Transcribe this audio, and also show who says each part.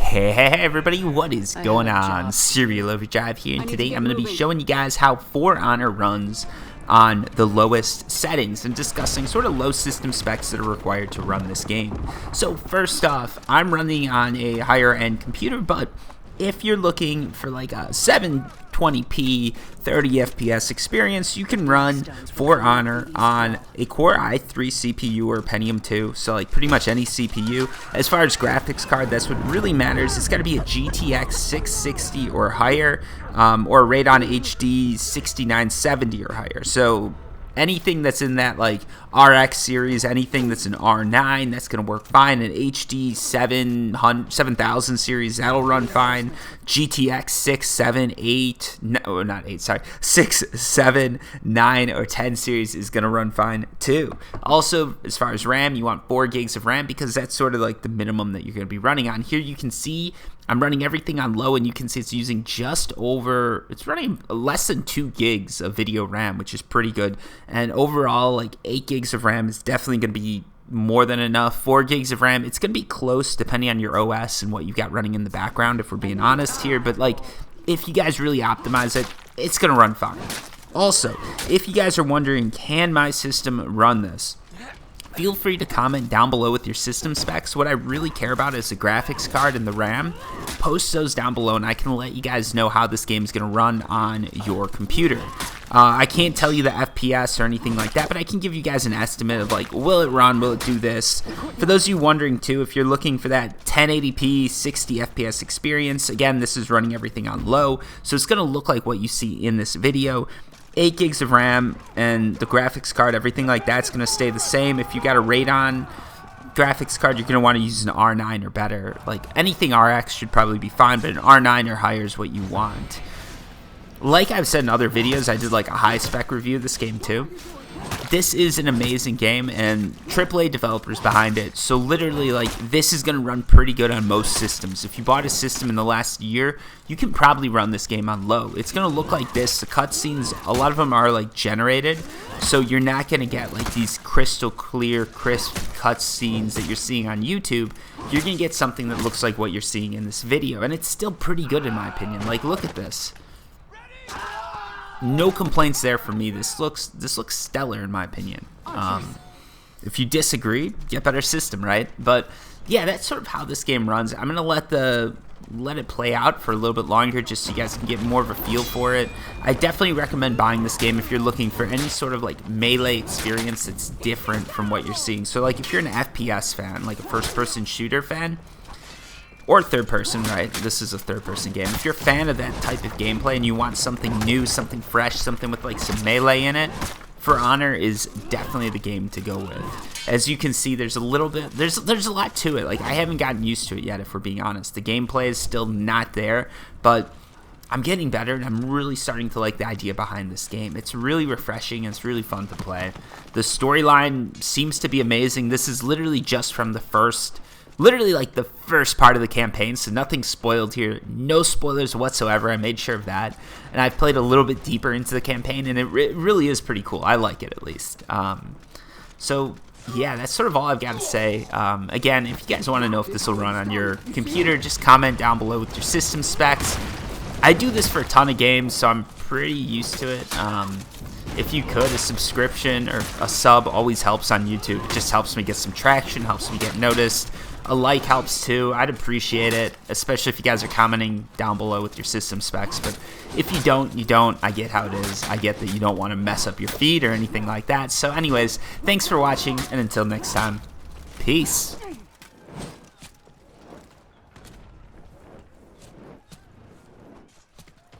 Speaker 1: Hey everybody, what is going on? Serial Overdrive here, and today I'm going to be showing you guys how For Honor runs on the lowest settings and discussing sort of low system specs that are required to run this game. So first off, I'm running on a higher end computer, but if you're looking for like a 720p 30 FPS experience, you can run For Honor on a Core i3 CPU or Pentium 2, so like pretty much any CPU. As far as graphics card, that's what really matters. It's got to be a GTX 660 or higher, or a Radeon HD 6970 or higher. So anything that's in that like RX series, anything that's an R9, that's going to work fine. An HD 7000 series, that'll run fine. GTX 6, 7, 8, no, not 8, sorry, 6, 7, 9, or 10 series is going to run fine too. Also, as far as RAM, you want 4 gigs of RAM because that's sort of like the minimum that you're going to be running on. Here you can see I'm running everything on low, and you can see it's using it's running less than 2 gigs of video RAM, which is pretty good. And overall, like 8 gigs of RAM is definitely going to be more than enough. 4 gigs of RAM, it's going to be close depending on your OS and what you got running in the background, if we're being honest here. But like, if you guys really optimize it, it's going to run fine. Also, if you guys are wondering, can my system run this? Feel free to comment down below with your system specs. What I really care about is the graphics card and the RAM. Post those down below and I can let you guys know how this game is going to run on your computer. I can't tell you the FPS or anything like that, but I can give you guys an estimate of like, will it run, will it do this? For those of you wondering too, if you're looking for that 1080p 60 FPS experience, again, this is running everything on low, so it's going to look like what you see in this video. 8 gigs of RAM and the graphics card, everything like that's going to stay the same. If you got a Radeon graphics card, you're going to want to use an R9 or better. Like anything RX should probably be fine, but an R9 or higher is what you want. Like I've said in other videos, I did like a high spec review of this game too. This is an amazing game and AAA developers behind it, so literally like this is going to run pretty good on most systems. If you bought a system in the last year, you can probably run this game on low. It's going to look like this. The cutscenes, a lot of them are like generated, so you're not going to get like these crystal clear, crisp cutscenes that you're seeing on YouTube. You're going to get something that looks like what you're seeing in this video, and it's still pretty good in my opinion. Like, look at this. No complaints there for me. This looks stellar in my opinion. If you disagree, get better system, right? But yeah, that's sort of how this game runs. I'm gonna let it play out for a little bit longer just so you guys can get more of a feel for it. I definitely recommend buying this game if you're looking for any sort of like melee experience that's different from what you're seeing. So like if you're an FPS fan, like a first-person shooter fan, or third person, right? This is a third person game. If you're a fan of that type of gameplay and you want something new, something fresh, something with like some melee in it, For Honor is definitely the game to go with. As you can see, there's a little bit, there's a lot to it. Like I haven't gotten used to it yet, if we're being honest. The gameplay is still not there, but I'm getting better and I'm really starting to like the idea behind this game. It's really refreshing and it's really fun to play. The storyline seems to be amazing. This is literally just from the first part of the campaign, so nothing spoiled here. No spoilers whatsoever. I made sure of that. And I've played a little bit deeper into the campaign, and it really is pretty cool. I like it, at least. So, yeah, that's sort of all I've got to say. Again, if you guys want to know if this will run on your computer, just comment down below with your system specs. I do this for a ton of games, so I'm pretty used to it. If you could, a subscription or a sub always helps on YouTube. It just helps me get some traction, helps me get noticed. A like helps too. I'd appreciate it, especially if you guys are commenting down below with your system specs. But if you don't, you don't. I get how it is. I get that you don't want to mess up your feed or anything like that. So anyways, thanks for watching, and until next time, peace.